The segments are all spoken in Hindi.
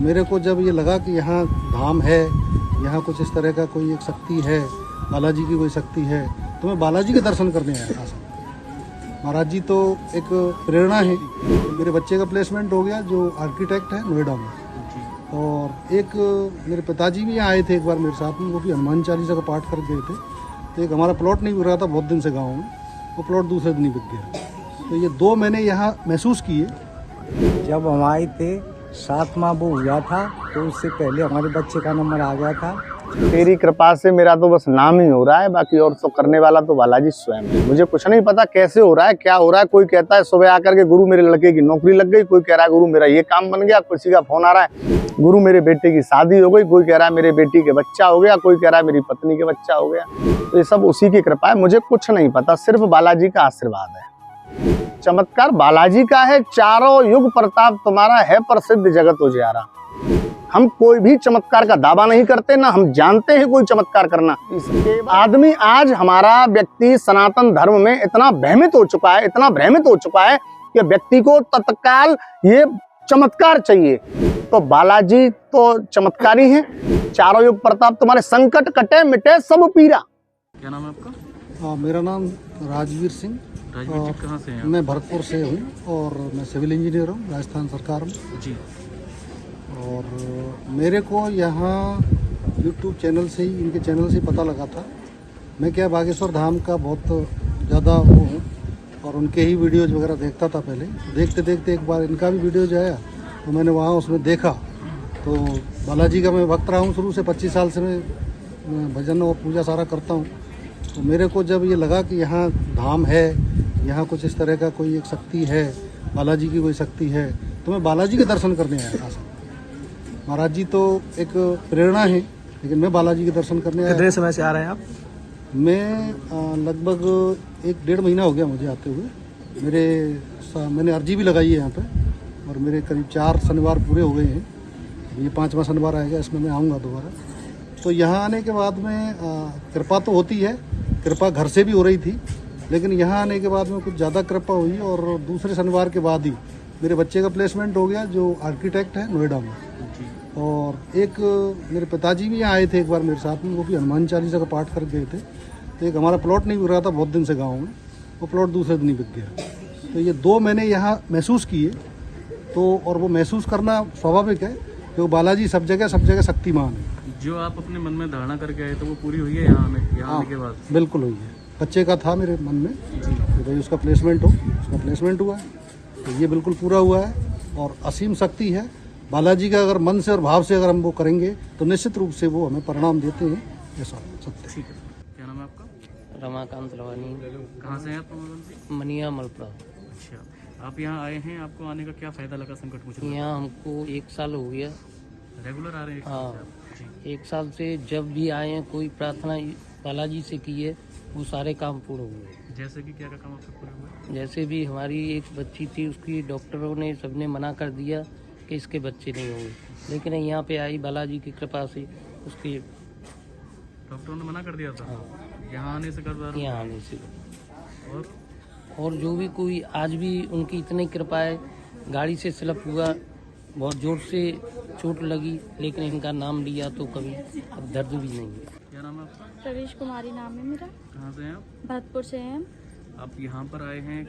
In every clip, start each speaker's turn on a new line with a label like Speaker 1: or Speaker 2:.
Speaker 1: मेरे को जब ये लगा कि यहाँ धाम है, यहाँ कुछ इस तरह का कोई एक शक्ति है, बालाजी की कोई शक्ति है, तो मैं बालाजी के दर्शन करने आया था। महाराज जी तो एक प्रेरणा है। मेरे बच्चे का प्लेसमेंट हो गया जो आर्किटेक्ट है नोएडा में, और एक मेरे पिताजी भी यहाँ आए थे एक बार मेरे साथ में, वो भी हनुमान चालीसा का पाठ कर गए थे। तो एक हमारा प्लॉट नहीं बिक रहा था बहुत दिन से गाँव में, वो प्लॉट दूसरे दिन ही बिक गया। तो ये 2 महीने यहाँ महसूस किए।
Speaker 2: जब हम आए थे 7 माह वो हुआ था, तो उससे पहले हमारे बच्चे का नंबर आ गया था।
Speaker 3: तेरी कृपा से मेरा तो बस नाम ही हो रहा है, बाकी और तो करने वाला तो बालाजी स्वयं है। मुझे कुछ नहीं पता कैसे हो रहा है, क्या हो रहा है। कोई कहता है सुबह आकर के गुरु मेरे लड़के की नौकरी लग गई, कोई कह रहा है गुरु मेरा ये काम बन गया, किसी का फोन आ रहा है गुरु मेरे बेटे की शादी हो गई, कोई कह रहा है मेरे बेटी के बच्चा हो गया, कोई कह रहा है मेरी पत्नी के बच्चा हो गया। तो ये सब उसी की कृपा है, मुझे कुछ नहीं पता, सिर्फ बालाजी का आशीर्वाद है। चमत्कार बालाजी का है, चारों युग प्रताप तुम्हारा है, प्रसिद्ध जगत उजियारा। हम कोई भी चमत्कार का दावा नहीं करते, ना हम जानते हैं कोई चमत्कार करना। इसके आदमी आज हमारा व्यक्ति सनातन धर्म में इतना भ्रमित हो चुका है, इतना भ्रमित हो चुका है कि व्यक्ति को तत्काल ये चमत्कार चाहिए। तो बालाजी तो चमत्कारी हैं, चारों युग प्रताप तुम्हारे, संकट कटे मिटे सब पीरा।
Speaker 4: क्या नाम है आपका?
Speaker 1: मेरा नाम राजवीर सिंह।
Speaker 4: राजवीर जी कहाँ से हैं?
Speaker 1: मैं भरतपुर से हूँ और मैं सिविल इंजीनियर हूँ राजस्थान सरकार में
Speaker 4: जी।
Speaker 1: और मेरे को यहाँ यूट्यूब चैनल से ही, इनके चैनल से ही पता लगा था। मैं क्या बागेश्वर धाम का बहुत ज़्यादा वो हूँ और उनके ही वीडियोज वगैरह देखता था पहले। देखते देखते एक बार इनका भी वीडियोज आया तो मैंने वहाँ उसमें देखा। तो बालाजी का मैं भक्त रहा हूँ शुरू से, 25 साल से मैं भजन और पूजा सारा करता हूँ। तो मेरे को जब ये लगा कि यहाँ धाम है, यहाँ कुछ इस तरह का कोई एक शक्ति है, बालाजी की कोई शक्ति है, तो मैं बालाजी के दर्शन करने आया था। महाराज जी तो एक प्रेरणा है, लेकिन मैं बालाजी के दर्शन करने आया।
Speaker 2: कितने समय से आ रहे हैं आप?
Speaker 1: मैं लगभग 1-1.5 महीना हो गया मुझे आते हुए। मैंने अर्जी भी लगाई है यहाँ पे और मेरे करीब 4 शनिवार पूरे हो गए हैं। ये 5वां शनिवार आएगा, इसमें मैं आऊँगा दोबारा। तो यहाँ आने के बाद में कृपा तो होती है, कृपा घर से भी हो रही थी, लेकिन यहाँ आने के बाद में कुछ ज़्यादा कृपा हुई और दूसरे शनिवार के बाद ही मेरे बच्चे का प्लेसमेंट हो गया जो आर्किटेक्ट है नोएडा में। और एक मेरे पिताजी भी यहाँ आए थे एक बार मेरे साथ में, वो भी हनुमान चालीसा का पाठ कर गए थे। तो एक हमारा प्लॉट नहीं बिक रहा था बहुत दिन से गाँव में, वो प्लॉट दूसरे दिन ही बिक गया। तो ये 2 महीने यहाँ महसूस किए। तो और वो महसूस करना स्वाभाविक है क्योंकि बालाजी सब जगह शक्तिमान है।
Speaker 4: जो आप अपने मन में धारणा करके आए तो वो पूरी हुई है यहाँ आने के बाद?
Speaker 1: बिल्कुल हुई है। बच्चे का था मेरे मन में कि भाई उसका प्लेसमेंट हो, उसका प्लेसमेंट हुआ है, तो ये बिल्कुल पूरा हुआ है। और असीम शक्ति है बालाजी का, अगर मन से और भाव से अगर हम वो करेंगे तो निश्चित रूप से वो हमें परिणाम देते हैं, ऐसा सत्य।
Speaker 4: ठीक है। क्या नाम है आपका?
Speaker 5: रमाकांत लवानी।
Speaker 4: कहाँ से हैं आप? रमाकांत?
Speaker 5: मनिया मलपुरा।
Speaker 4: अच्छा, आप यहाँ आए हैं, आपको आने का क्या फ़ायदा लगा संकट मुझे?
Speaker 5: यहाँ हमको 1 साल हो गया।
Speaker 4: रेगुलर आ रहे हैं?
Speaker 5: हाँ, 1 साल से जब भी आए हैं कोई प्रार्थना बालाजी से की है, वो सारे काम पूर्ण हुए।
Speaker 4: जैसे कि क्या काम आपसे पूरे हुए?
Speaker 5: जैसे भी हमारी एक बच्ची थी, उसकी डॉक्टरों ने सबने मना कर दिया कि इसके बच्चे नहीं होंगे, लेकिन यहाँ पे आई बालाजी की कृपा से उसके।
Speaker 4: डॉक्टरों ने मना कर दिया था?
Speaker 5: हाँ,
Speaker 4: यहाँ आने से कर
Speaker 5: यहाँ आने से।
Speaker 4: और
Speaker 5: जो भी कोई आज भी उनकी इतनी कृपा है। गाड़ी से स्लिप हुआ, बहुत जोर से चोट लगी, लेकिन इनका नाम लिया तो कभी अब दर्द भी नहीं है।
Speaker 4: क्या नाम है आपका?
Speaker 6: प्रवेश कुमारी नाम है मेरा।
Speaker 4: कहाँ से हैं आप?
Speaker 6: भरतपुर से हैं।
Speaker 4: आप यहाँ पर आए हैं,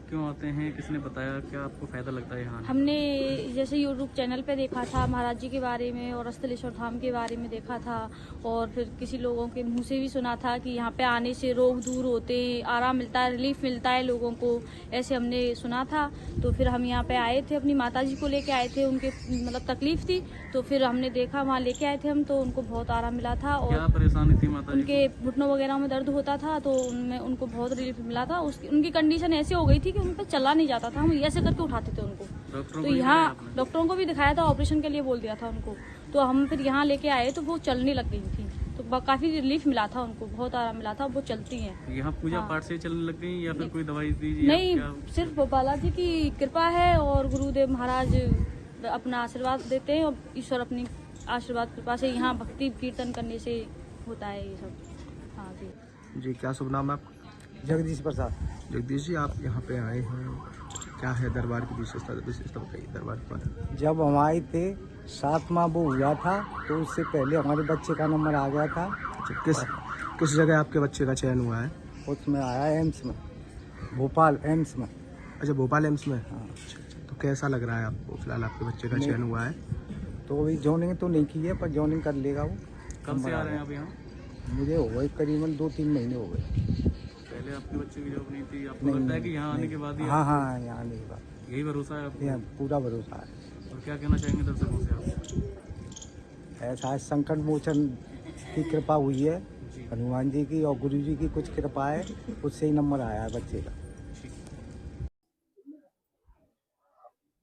Speaker 4: क्यों आते हैं, किसने बताया, क्या आपको फायदा लगता है यहाँ आने?
Speaker 6: हमने जैसे यूट्यूब चैनल पे देखा था महाराज जी के बारे में और स्थलेश्वर धाम के बारे में देखा था, और फिर किसी लोगों के मुंह से भी सुना था कि यहाँ पे आने से रोग दूर होते हैं, आराम मिलता है, रिलीफ मिलता है लोगों को, ऐसे हमने सुना था। तो फिर हम यहाँ पे आए थे, अपनी माता जी को लेके आए थे, उनके मतलब तकलीफ थी, तो फिर हमने देखा, वहाँ लेके आए थे हम, तो उनको बहुत आराम मिला था। और
Speaker 4: क्या परेशानी थी माता जी?
Speaker 6: उनके घुटनों वगैरह में दर्द होता था, तो उनमें उनको बहुत रिलीफ मिला था। उनकी कंडीशन ऐसी हो गई थी कि उन पर चला नहीं जाता था, हम ऐसे करके उठाते थे उनको। तो यहाँ डॉक्टरों को भी दिखाया था, ऑपरेशन के लिए बोल दिया था उनको। तो हम फिर यहाँ लेके आए तो वो चलने लग गई थी, तो काफी रिलीफ मिला था उनको, बहुत आराम मिला था, वो चलती हैं।
Speaker 4: यहाँ पूजा पाठ से चलने लग गई या फिर कोई दवाई दी?
Speaker 6: नहीं, सिर्फ बालाजी की कृपा है और गुरुदेव महाराज अपना आशीर्वाद देते हैं, और ईश्वर अपनी आशीर्वाद कृपा से यहाँ भक्ति कीर्तन करने से होता है ये सब। हाँ जी।
Speaker 2: जी, क्या शुभ नाम है आपका?
Speaker 3: जगदीश प्रसाद।
Speaker 2: जगदीश जी, आप यहाँ पे आए हैं,
Speaker 7: क्या है दरबार की विशेषता बताइए दरबार के बारे में।
Speaker 2: जब हम आए थे 7वां वो हुआ था तो उससे पहले हमारे बच्चे का नंबर आ गया था।
Speaker 7: अच्छा, किस जगह आपके बच्चे का चयन हुआ है?
Speaker 2: उसमें आया एम्स में, भोपाल एम्स में।
Speaker 7: अच्छा, भोपाल एम्स में।
Speaker 2: हाँ।
Speaker 7: अच्छा, तो कैसा लग रहा है आपको? फिलहाल आपके बच्चे का चयन हुआ है
Speaker 2: तो अभी जॉइनिंग तो नहीं की है, पर जॉइनिंग कर लेगा वो।
Speaker 4: कब से आ रहे हैं आप यहाँ?
Speaker 2: मुझे हो गए करीबन 2-3 महीने हो गए।
Speaker 4: पहले आपके बच्चे की जॉब नहीं थी, आपको लगता है कि यहाँ आने के बाद ही
Speaker 2: हाँ हाँ, यहाँ आने के बाद
Speaker 4: यही भरोसा है आपको?
Speaker 2: यहाँ पूरा भरोसा है।
Speaker 4: और क्या कहना चाहेंगे दर्शकों से आप?
Speaker 2: ऐसा है, संकट मोचन की कृपा हुई है हनुमान जी की और गुरु जी की कुछ कृपा है, उससे ही नंबर आया है बच्चे का।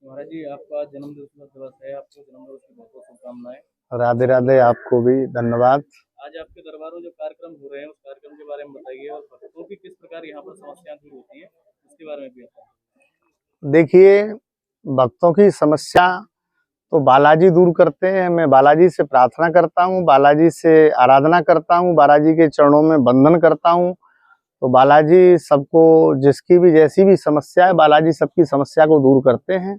Speaker 4: महाराज जी, आपका जन्मदिवस है, आपको जन्मदिवस की बहुत बहुत शुभकामनाएं।
Speaker 3: राधे राधे, आपको भी धन्यवाद।
Speaker 4: आज आपके दरबार में जो कार्यक्रम हो रहे हैं उस कार्यक्रम के बारे में बताइए, और भक्तों की किस प्रकार यहाँ पर समस्याएं दूर होती हैं उसके बारे में भी बताइए।
Speaker 3: देखिए, भक्तों की समस्या तो बालाजी दूर करते हैं। मैं बालाजी से प्रार्थना करता हूँ, बालाजी से आराधना करता हूँ, बालाजी के चरणों में बंधन करता हूँ। तो बालाजी सबको, जिसकी भी जैसी भी समस्या है, बालाजी सबकी समस्या को दूर करते हैं।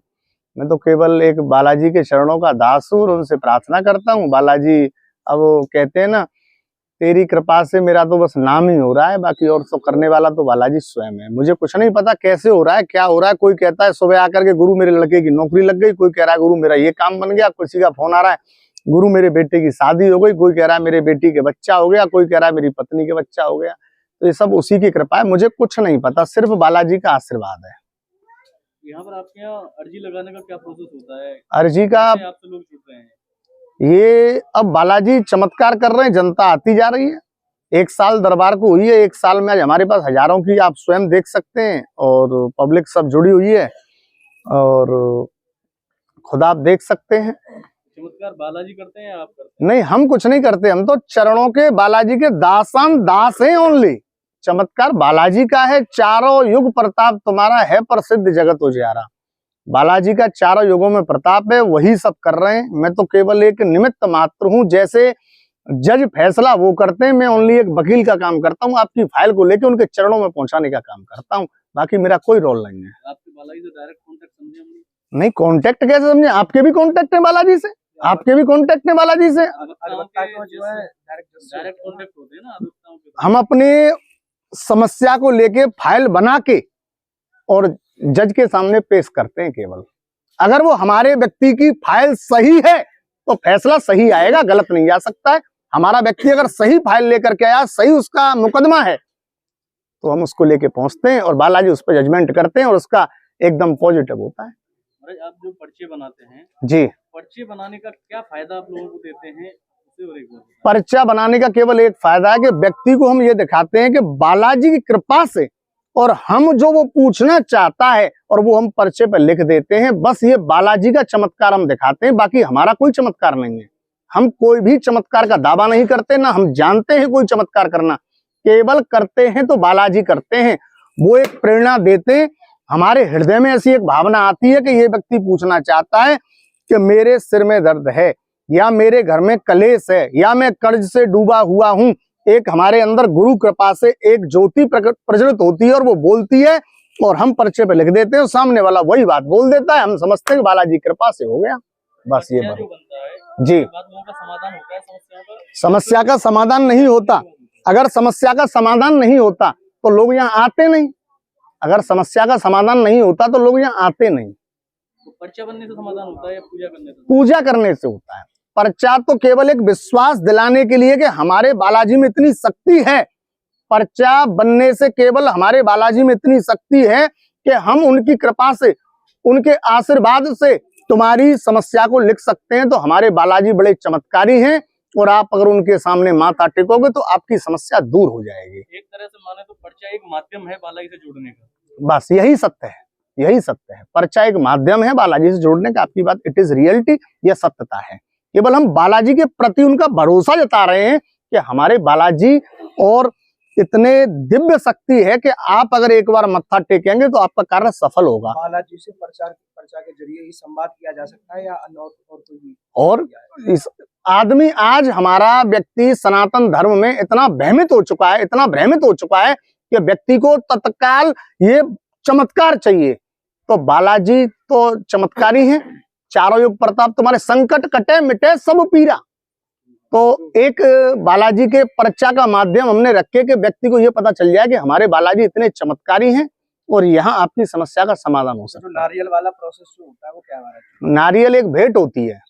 Speaker 3: मैं तो केवल एक बालाजी के चरणों का दास हूँ और उनसे प्रार्थना करता हूँ। बालाजी, अब वो कहते हैं ना, तेरी कृपा से मेरा तो बस नाम ही हो रहा है, बाकी और तो करने वाला तो बालाजी स्वयं है। मुझे कुछ नहीं पता कैसे हो रहा है, क्या हो रहा है। कोई कहता है सुबह आकर के गुरु मेरे लड़के की नौकरी लग गई, कोई कह रहा है गुरु मेरा ये काम बन गया, किसी का फोन आ रहा है गुरु मेरे बेटे की शादी हो गई, कोई कह रहा है मेरे बेटी के बच्चा हो गया, कोई कह रहा है मेरी पत्नी के बच्चा हो गया। तो ये सब उसी की कृपा है, मुझे कुछ नहीं पता, सिर्फ बालाजी का आशीर्वाद है।
Speaker 4: यहाँ पर आपके यहाँ अर्जी लगाने का क्या प्रोसेस होता है?
Speaker 3: अर्जी का
Speaker 4: आपसे लोग जुड़ रहे हैं?
Speaker 3: ये अब बालाजी चमत्कार कर रहे हैं, जनता आती जा रही है। 1 साल दरबार को हुई है, 1 साल में आज हमारे पास हजारों की, आप स्वयं देख सकते हैं, और पब्लिक सब जुड़ी हुई है, और खुद आप देख सकते हैं।
Speaker 4: चमत्कार बालाजी करते हैं, आप करते हैं?
Speaker 3: नहीं, हम कुछ नहीं करते, हम तो चरणों के बालाजी के दास हैं ओनली। चमत्कार बालाजी का है, चारों युग प्रताप तुम्हारा है प्रसिद्ध जगत उजियारा। बालाजी का चारों युगों में प्रताप है, वही सब कर रहे हैं। मैं तो केवल एक निमित्त मात्र हूँ। जैसे जज फैसला वो करते हैं, मैं ओनली एक वकील का काम करता हूँ, आपकी फाइल को लेके उनके चरणों में पहुंचाने का काम करता हूँ, बाकी मेरा कोई रोल नहीं है।
Speaker 4: आपके बालाजी से डायरेक्ट कॉन्टेक्ट समझे हम?
Speaker 3: नहीं, कॉन्टेक्ट कैसे समझे? आपके भी कॉन्टेक्ट है बालाजी से, आपके भी कॉन्टेक्ट है बालाजी से।
Speaker 4: डायरेक्ट कॉन्टेक्ट होते हैं ना अधिवक्ताओं के?
Speaker 3: हम अपने समस्या को लेके फाइल बना के और जज के सामने पेश करते हैं केवल। अगर वो हमारे व्यक्ति की फाइल सही है तो फैसला सही आएगा, गलत नहीं जा सकता है। हमारा व्यक्ति अगर सही फाइल लेकर के आया, सही उसका मुकदमा है, तो हम उसको लेके पहुंचते हैं और बालाजी उस पर जजमेंट करते हैं और उसका एकदम पॉजिटिव होता है।
Speaker 4: आप जो पर्चे बनाते हैं
Speaker 3: जी,
Speaker 4: पर्चे बनाने का क्या फायदा आप लोगों को देते हैं?
Speaker 3: पर्चा बनाने का केवल एक फायदा है कि व्यक्ति को हम ये दिखाते हैं कि बालाजी की कृपा से, और हम जो वो पूछना चाहता है और वो हम पर्चे पर लिख देते हैं। बस ये बालाजी का चमत्कार हम दिखाते हैं, बाकी हमारा कोई चमत्कार नहीं है। हम कोई भी चमत्कार का दावा नहीं करते, ना हम जानते हैं कोई चमत्कार करना। केवल करते हैं तो बालाजी करते हैं, वो एक प्रेरणा देते हैं। हमारे हृदय में ऐसी एक भावना आती है कि ये व्यक्ति पूछना चाहता है कि मेरे सिर में दर्द है, या मेरे घर में कलेश है, या मैं कर्ज से डूबा हुआ हूं। एक हमारे अंदर गुरु कृपा से एक ज्योति प्रज्वलित होती है और वो बोलती है, और हम पर्चे पे लिख देते हैं, सामने वाला वही बात बोल देता है। हम समझते हैं बालाजी कृपा से हो गया, बस ये बात। जी,
Speaker 4: समाधान होता है
Speaker 3: समस्या का समाधान नहीं होता। अगर समस्या का समाधान नहीं होता तो लोग यहाँ आते नहीं। अगर समस्या का समाधान नहीं होता तो लोग यहाँ आते नहीं।
Speaker 4: तो पर्चा बनने से समाधान होता है या पूजा करने से?
Speaker 3: पूजा करने से होता है। पर्चा तो केवल एक विश्वास दिलाने के लिए कि हमारे बालाजी में इतनी शक्ति है। पर्चा बनने से केवल हमारे बालाजी में इतनी शक्ति है कि हम उनकी कृपा से, उनके आशीर्वाद से तुम्हारी समस्या को लिख सकते हैं। तो हमारे बालाजी बड़े चमत्कारी हैं, और आप अगर उनके सामने माथा टेकोगे तो आपकी समस्या दूर हो जाएगी।
Speaker 4: एक तरह से माने तो पर्चा एक माध्यम है बालाजी से जुड़ने का।
Speaker 3: बस यही सत्य है, यही सत्य है। पर्चा एक माध्यम है बालाजी से जोड़ने का। आपकी बात इट इज रियलिटी, यह सत्यता है। केवल हम बालाजी के प्रति उनका भरोसा जता रहे हैं कि हमारे बालाजी और इतने दिव्य शक्ति है कि आप अगर एक बार मत्था टेकेंगे तो आपका कार्य सफल होगा।
Speaker 7: बालाजी से पर्चा के जरिए ही संवाद किया जा सकता है या और कोई भी?
Speaker 3: और इस आदमी, आज हमारा व्यक्ति सनातन धर्म में इतना भ्रमित हो चुका है, इतना भ्रमित हो चुका है कि व्यक्ति को तत्काल ये चमत्कार चाहिए, तो बालाजी तो चमत्कारी हैं। चारों युग प्रताप तुम्हारे, संकट कटे मिटे सब पीरा। तो एक बालाजी के पर्चा का माध्यम हमने रखे कि व्यक्ति को यह पता चल जाए कि हमारे बालाजी इतने चमत्कारी हैं और यहाँ आपकी समस्या का समाधान हो सकता
Speaker 7: जो नारियल वाला प्रोसेस जो होता है वो क्या है?
Speaker 3: नारियल एक भेंट होती है,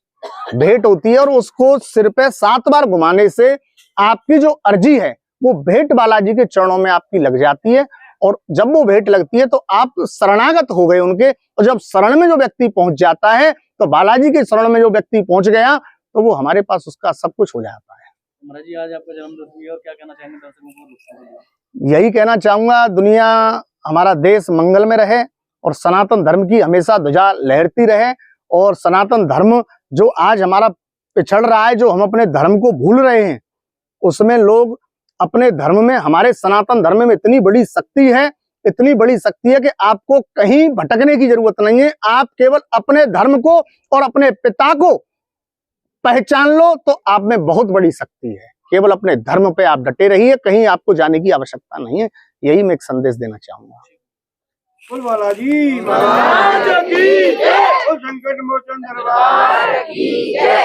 Speaker 3: भेंट होती है और उसको सिर पे 7 बार घुमाने से आपकी जो अर्जी है वो भेंट बालाजी के चरणों में आपकी लग जाती है। और जब वो भेंट लगती है तो आप शरणागत हो गए उनके, और जब शरण में जो व्यक्ति पहुंच जाता है तो बालाजी के शरण में जो व्यक्ति पहुंच गया तो वो हमारे पास उसका सब कुछ हो जाता है।
Speaker 4: महाराज जी, आज आपका जन्मदिन हुई और क्या कहना चाहेंगे दर्शकों को?
Speaker 3: यही कहना चाहूंगा, दुनिया हमारा देश मंगल में रहे और सनातन धर्म की हमेशा ध्वजा लहरती रहे। और सनातन धर्म जो आज हमारा पिछड़ रहा है, जो हम अपने धर्म को भूल रहे हैं, उसमें लोग अपने धर्म में, हमारे सनातन धर्म में इतनी बड़ी शक्ति है, इतनी बड़ी शक्ति है कि आपको कहीं भटकने की जरूरत नहीं है। आप केवल अपने धर्म को और अपने पिता को पहचान लो तो आप में बहुत बड़ी शक्ति है। केवल अपने धर्म पे आप डटे रहिए, कहीं आपको जाने की आवश्यकता नहीं है। यही मैं एक संदेश देना चाहूंगा।
Speaker 8: बोल बालाजी महाराज की जय, संकट मोचन दरबार की जय।